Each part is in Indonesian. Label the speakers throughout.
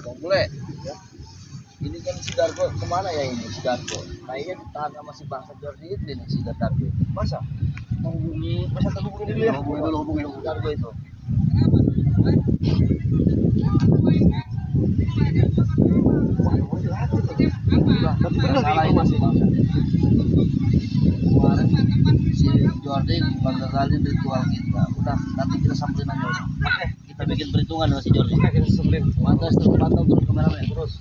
Speaker 1: Bang Bule, ini kan si Dargo kemana ya ini si Dargo? Kayaknya ditahan sama si bangsa Jordi itu nih si Dargo.
Speaker 2: Masa? Masa terhubungi dulu ya?
Speaker 1: Hubungi si Dargo itu. Salah ini masih bangsa. Kemarin si Jordi bangsa kali ritual kita. Udah nanti kita samperin aja. Oke, kita bikin perhitungan sama si Jordi.
Speaker 2: Oke, kita samperin.
Speaker 1: Pantau terus kameranya terus.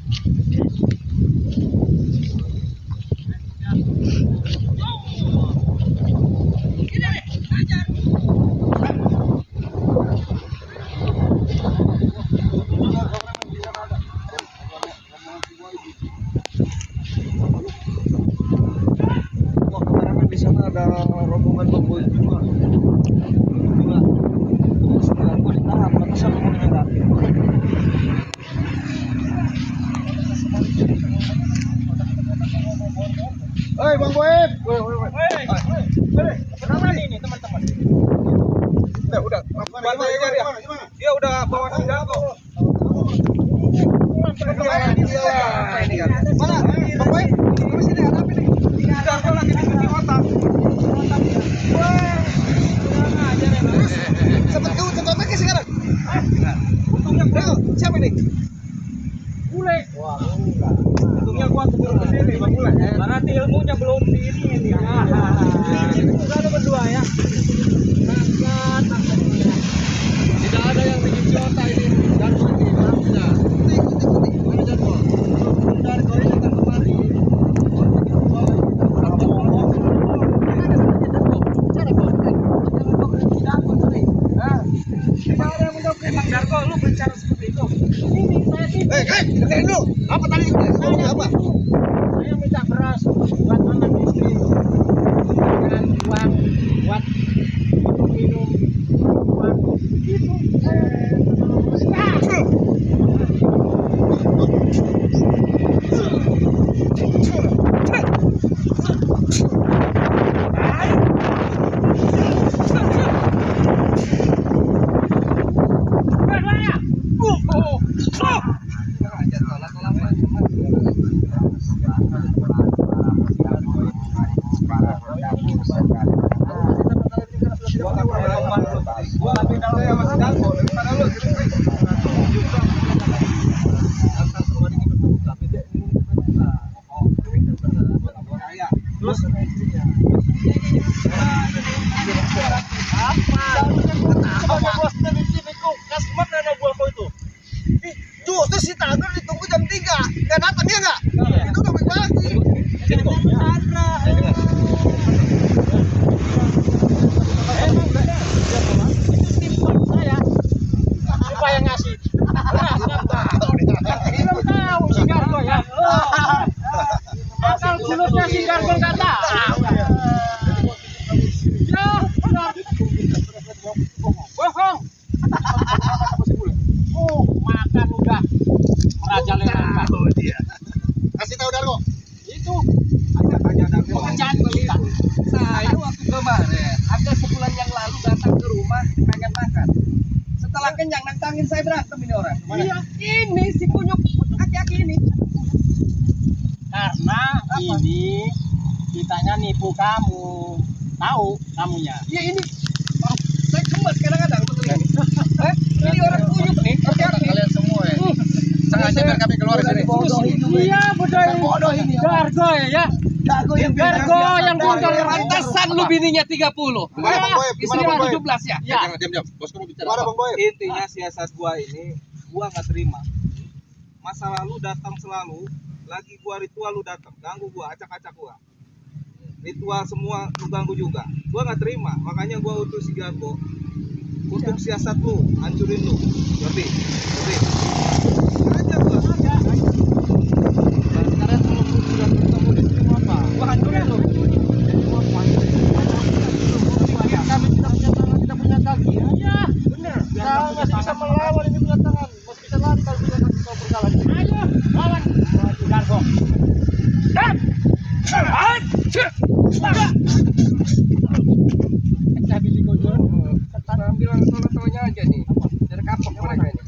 Speaker 2: Di sana ada rombongan bambu juga. Terus gua ditahan, batasan rombongannya enggak. Hei Bang Boeb, kenapa ini teman-teman? Udah, bantai aja dia. Dia udah bawa senjata kok. Mana? Bang Boeb, di sini ada apa nih? Udah, kau lagi di otak. Sempet ke sekarang? Untungnya siapa ini? Bule. Wah, enggak. Untungnya gua keburu ke sini, Bang Bule. Berarti ilmunya belum di ini. Enggak ada berdua ya. Tidak ada yang bikin Jota ini. Dan ini maafnya. Mana Joko? Dari kau ini datang kemari. Emang Darko, lu bicara seperti itu? Ini saya sih. Dengerin dulu. Apa tadi? Apa? Saya minta beras buat anak istri. Dengan uang buat minum. Uang itu. Terus si Tagar ditunggu jam 3. Enggak datang dia enggak? Itu udah pagi. Siapa yang ngasih? Belum tahu si Gargo ya. Asal julutnya si Gargo enggak tahu. Ya, bohong. Makan udah merajalela. Oh dia. Kasih tahu Dargo. Itu ajak Dargo. Pekerjaan kita. Saya waktu kemarin ada sebulan yang lalu datang ke rumah pengen makan. Setelah kenyang nantangin saya berantem ini orang. Iya, ini si kunyuk aki-aki ini. Karena apa? Ini kitanya nipu kamu. Tahu kamunya. Iya ini. Saya gemes kadang-kadang. Ini orang kunyuk nih.
Speaker 1: Kalian semua ya. Sengaja biar kami keluar dari sini.
Speaker 2: Iya, bodoh ini. Gargo ya. Gargo yang bodoh. Pantesan lu bininya 30. Istrinya 17 ya. Ya.
Speaker 1: Jangan diam-diam. Bos kamu bicara.
Speaker 3: Intinya siasat gua ini gua nggak terima. Masa lalu datang selalu, lagi gua ritual lu datang, ganggu gua, acak-acak gua. Ritual semua lu ganggu juga. Gua nggak terima, makanya gua utus si Gargo untuk siasat lu, hancurin lu. Ngerti? Aja gua.
Speaker 2: Sekarang kalau lu sudah ketemu di sini apa?
Speaker 3: Gua hancurin lu.
Speaker 2: Kami tidak punya tangan, tidak punya kaki. Ya, benar. Kita masih bisa melawan ini punya tangan. Masih bisa lari kalau punya kaki kau berjalan. Ayo, lawan. Maju Gargo. Kita bisa kojol.
Speaker 3: Ambil tolong-tolongnya aja nih. Dari kapok mereka ini.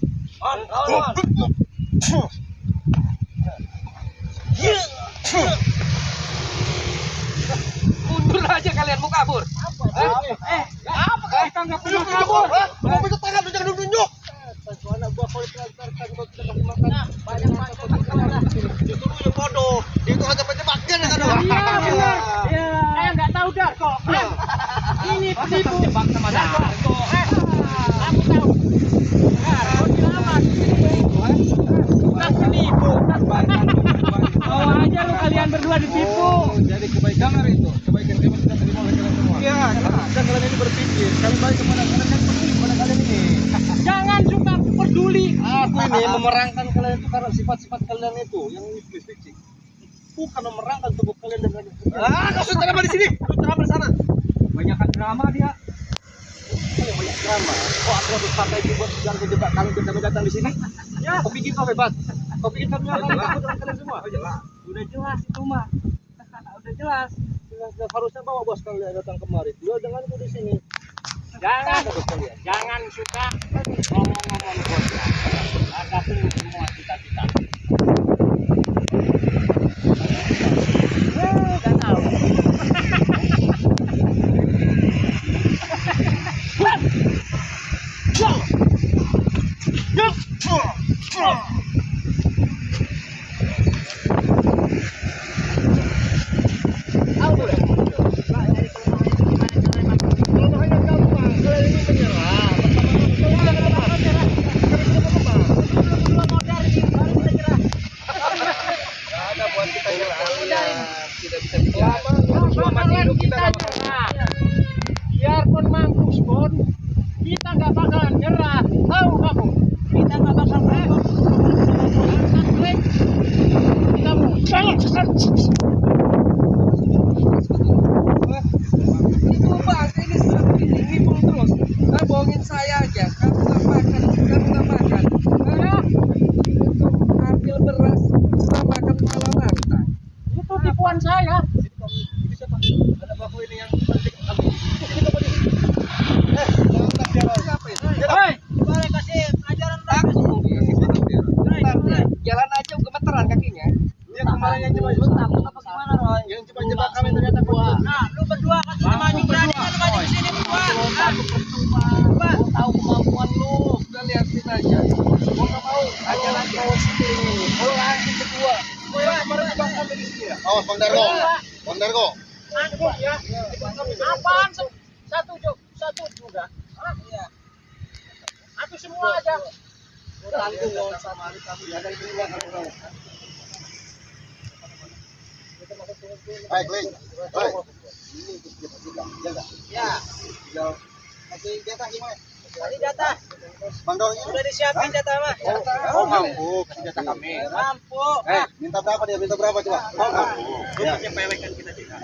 Speaker 2: Mundur aja kalian mau kabur. Apa? Kita nggak perlu kabur.
Speaker 1: Mau pegang tangan lu jangan nunjuk. Anak gua kalau telantarkan gua tidak kasih makan. Banyak makan. Justru yang bodoh. Dia itu hanya menjebakkan kan.
Speaker 2: Iya benar. Saya nggak tahu dah kok. Ini penipu. Jebak sama Darko. Aku tahu. Darko selamat. Bukan penipu. Bawa aja lu kalian berdua ditipu.
Speaker 3: Jadi kebaikan itu, kebaikan kami tidak terima oleh kalian semua. Iya, dan kalian ini berpikir, kami baik kepada kalian kan peduli kepada kalian ini.
Speaker 2: Jangan suka peduli.
Speaker 1: Aku ini memerangkan kalian itu karena sifat-sifat kalian itu yang iblis licik. Bukan memerangkan tubuh kalian dengan
Speaker 3: Kau sudah ceramah di sini, lu ceramah di sana.
Speaker 2: Banyakan drama dia.
Speaker 1: banyak drama. Kok aku harus pakai itu buat jangan kejebak kami kita datang di sini? Ya, kau pikir kau hebat? Kau pikir kami akan takut dengan kalian semua?
Speaker 3: Oh jelas.
Speaker 2: Udah jelas itu mah. Udah jelas.
Speaker 1: Harusnya bawa bos kalian datang kemari. Dia dengan aku di sini.
Speaker 2: Jangan suka ngomong-ngomong bos. Ada pun semua cita-cita. Udah tahu. Biarpun mampus pun kita nggak bakalan nyerah. Tahu kamu? Kita nggak bakal nyerah. Kamu jangan sesat.
Speaker 4: Itu bang, ini pun terus. Nah, bohongin saya aja. Kamu nggak makan. Ambil beras, makan malam lantai.
Speaker 2: Itu tipuan saya.
Speaker 3: Ada baku ini yang penting kami.
Speaker 2: Hei,
Speaker 4: Boleh kasih ajaran aku. Jalan aja gemeteran kakinya.
Speaker 3: Dia kemarin yang coba
Speaker 4: Gimana Roy?
Speaker 3: yang coba jebak kami ternyata gua.
Speaker 4: Nah, lu berdua kan sudah maju berani kan lu maju di sini berdua.
Speaker 2: tahu kemampuan lu.
Speaker 3: Udah liatin aja. Gua nggak mau. Ajaran kau sini. Gua lagi kedua. Gua yang kemarin jebak kami di sini ya.
Speaker 1: Awas Bang Dargo. Bang Dargo.
Speaker 2: Aku ya. Apaan? Satu juga.
Speaker 4: Iya.
Speaker 2: Aku semua aja.
Speaker 3: Tanggung lawan sama kami. Ada yang bilang kamu.
Speaker 1: Hai, Kling. Hai.
Speaker 4: Ya.
Speaker 1: Kasih jatah gimana?
Speaker 4: Tadi jatah.
Speaker 1: Bang Dargo.
Speaker 4: Udah disiapin jatah mah.
Speaker 1: Oh, mampu. Kasih jatah kami.
Speaker 4: Mampu.
Speaker 1: Minta berapa dia? Minta berapa coba? Oh, mampu. Ya.
Speaker 3: Menyepelekan kita tidak.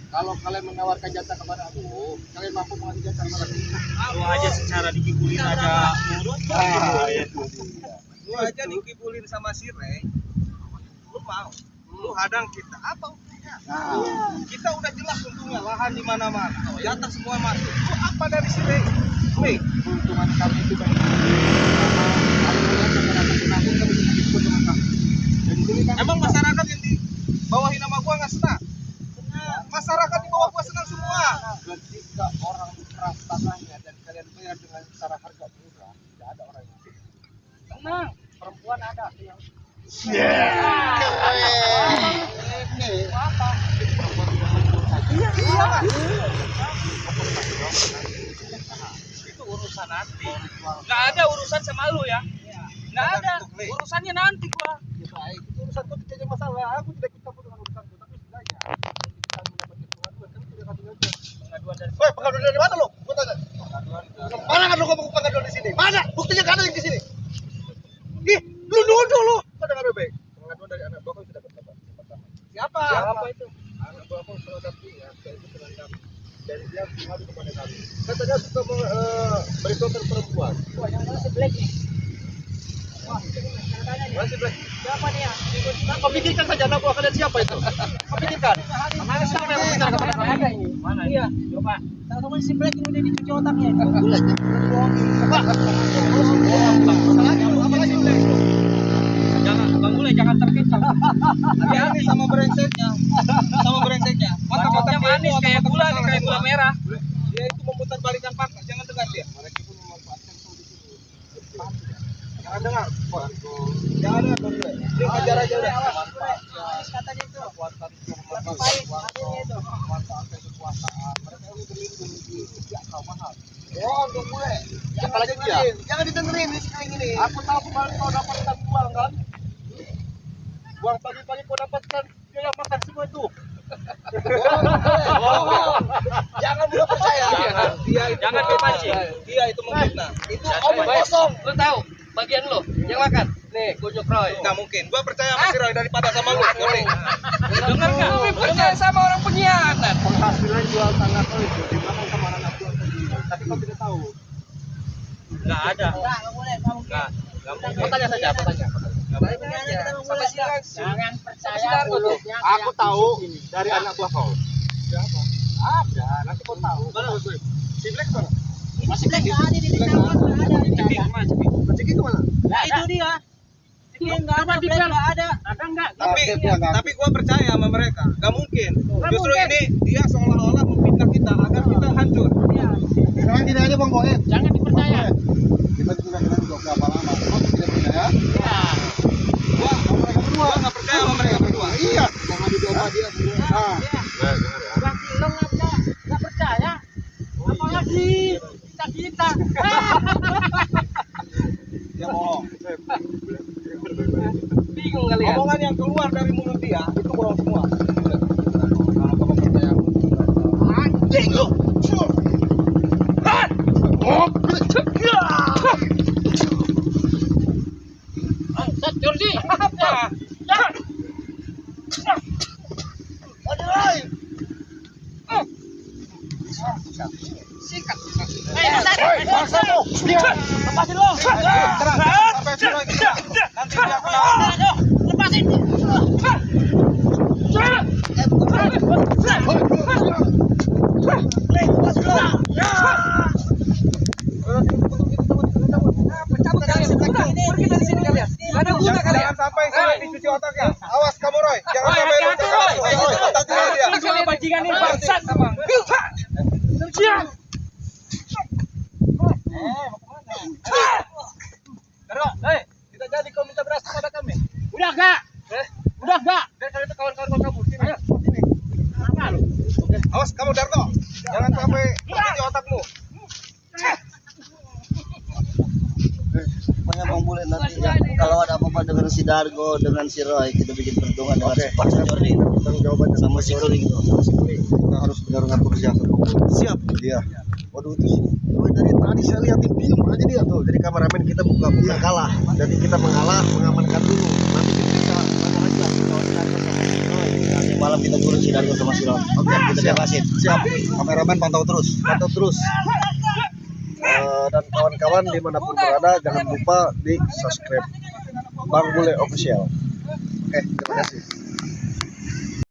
Speaker 1: Kalau kalian menawarkan jatah kepada aku, kalian mampu mengasih jatah kepada aku.
Speaker 3: Lu aja secara dikibulin aja nurut. Lu aja dikibulin sama si Rey. Lu mau? Lu hadang kita apa untungnya? Kita udah jelas untungnya lahan di mana-mana. Jatah semua masuk. Lu apa dari si Rey? Weh,
Speaker 1: Keuntungan kami itu banyak.
Speaker 3: emang masyarakat yang di bawahi nama gua nggak senang? Masyarakat di bawah gua senang semua.
Speaker 1: Ketika orang keras tanahnya dan kalian bayar dengan cara harga murah, tidak ada orang yang
Speaker 2: Tenang, perempuan ada yang itu urusan nanti. Nggak ada urusan sama lu ya. Nggak ada. Urusannya nanti gua.
Speaker 1: baik. Itu urusanku tidak ada masalah. Aku tidak ikut campur dengan urusanku, tapi setidaknya kita mendapatkan pengaduan. Kami tidak akan ngajukan pengaduan dari. Woi, pengaduan dari mana lo? Gua tanya. Mana kan lo ngomong pengaduan di sini? Mana? Buktinya nggak ada yang di sini. Ih, lu nuduh lu. Pada nggak baik. Pengaduan dari anak buahku sudah berkabar.
Speaker 3: Siapa?
Speaker 1: Siapa itu? Anak buahku selalu dampingi, yaitu dengan kami. Dan dia mengadu kepada kami. Katanya suka berikutkan perempuan.
Speaker 2: Wah, yang mana si Black nih?
Speaker 1: Masih Black.
Speaker 2: Siapa nih ya?
Speaker 1: Kau pikirkan saja anak buah kalian siapa itu? Kau pikirkan.
Speaker 2: Mana siapa yang benar kepada kalian? Ada ini. Mana? Iya, coba.
Speaker 4: Tahu si Black ini udah dicuci otaknya.
Speaker 1: Apalagi Black?
Speaker 2: akan terkecoh.
Speaker 3: Hati-hati sama brengseknya.
Speaker 2: Otaknya manis kayak gula nih, kayak gula merah.
Speaker 3: Dia itu memutar balikan fakta, jangan dengar dia. Mereka pun memanfaatkan kondisi ini. Jangan dengar. Jangan dengar. Dia kejar aja udah.
Speaker 2: Katanya itu.
Speaker 3: Kekuatan kekuasaan. Mereka ini berlindung di tidak tahu mahal.
Speaker 1: Oh, untuk gue. Jangan didengerin. Jangan didengerin ini sekarang ini.
Speaker 3: Aku tahu kemarin kau dapatkan uang kan? Uang pagi-pagi kau dapatkan, dia yang makan semua itu.
Speaker 1: Jangan mudah percaya.
Speaker 2: Jangan dipancing.
Speaker 3: Dia itu memfitnah.
Speaker 1: Itu omong kosong.
Speaker 2: Lu tahu bagian lu yang makan. Nih, Gojok Roy.
Speaker 3: Nggak mungkin. Gua percaya sama si Roy daripada sama lu. Ngerti?
Speaker 2: Dengar nggak? Lebih percaya sama orang pengkhianat.
Speaker 3: Penghasilan jual tanah kau itu dimakan sama anak gua sendiri. Tapi kau tidak tahu.
Speaker 2: Nggak ada.
Speaker 1: Enggak boleh. Kamu
Speaker 2: Nggak mungkin.
Speaker 3: Kau tanya saja, kau tanya.
Speaker 2: Sampai siang.
Speaker 1: jangan
Speaker 2: percaya dulu.
Speaker 3: Aku tahu dari anak buah kau. Siapa? Ada. Nanti kau tahu. Mana Mas? Si Black mana?
Speaker 1: Masih black enggak ada di Jawa, enggak ada.
Speaker 3: Rezeki ke mana?
Speaker 1: Nah, itu dia. Dia enggak ada, black enggak ada.
Speaker 2: Ada nggak?
Speaker 3: Tapi gua percaya sama mereka. Gak mungkin. Justru ini dia seolah-olah memfitnah kita agar kita hancur.
Speaker 1: Sekarang gini aja Bang Boen.
Speaker 2: Jangan dipercaya.
Speaker 1: Kita sudah kenal juga berapa lama. Kau tidak percaya?
Speaker 3: Gua nggak percaya sama mereka berdua.
Speaker 1: Iya. Jangan dicoba dia. Nah,
Speaker 2: Berarti lo nggak percaya. Apalagi kita.
Speaker 3: Dia bohong.
Speaker 2: Bingung kalian.
Speaker 3: Omongan yang keluar dari mulut dia itu bohong semua. Kalau kamu percaya,
Speaker 1: anjing lu.
Speaker 2: Jordi. Sikat.
Speaker 1: Lepasin lu.
Speaker 3: sampai si Roy kita. Nanti dia kena.
Speaker 1: Lepasin.
Speaker 2: Cabut kalian. Pergi dari sini kalian. Gak ada guna kalian.
Speaker 3: Jangan sampai si Roy dicuci otaknya. Awas kamu Roy. Jangan
Speaker 2: Roy,
Speaker 3: sampai
Speaker 2: hati-hati, Roy.
Speaker 3: otaknya dia.
Speaker 2: Kalian bajingan ini bangsat.
Speaker 3: Dargo, hei, tidak jadi kau minta beras kepada kami.
Speaker 2: Udah enggak? Udah enggak?
Speaker 3: Dan kali itu kawan-kawan kau kabur. Sini, ayo, sini.
Speaker 2: Apa lu?
Speaker 3: Awas kamu Dargo. Jangan sampai dicuci otakmu.
Speaker 1: Pokoknya Bang Bule nanti ya, kalau ada apa-apa dengan si Dargo, dengan si Roy, kita bikin perhitungan dengan si Pak Jordi. Tanggung jawabannya sama si Kuling itu. Kita harus benar ngatur siap. Siap. Iya. Waduh itu sih. Roy dari tadi saya lihatin diem aja dia tuh. Jadi kameramen kita bukan kalah. Jadi kita mengalah, mengamankan dulu. Nanti kita bisa mana lagi lah kalau kita sama si Roy. Nanti malam kita turun si Dargo sama si Roy. Oke, kita bebasin. Siap. Kameramen pantau terus. Dan kawan-kawan dimanapun berada jangan lupa di subscribe Bang Bule Official. Oke, terima kasih.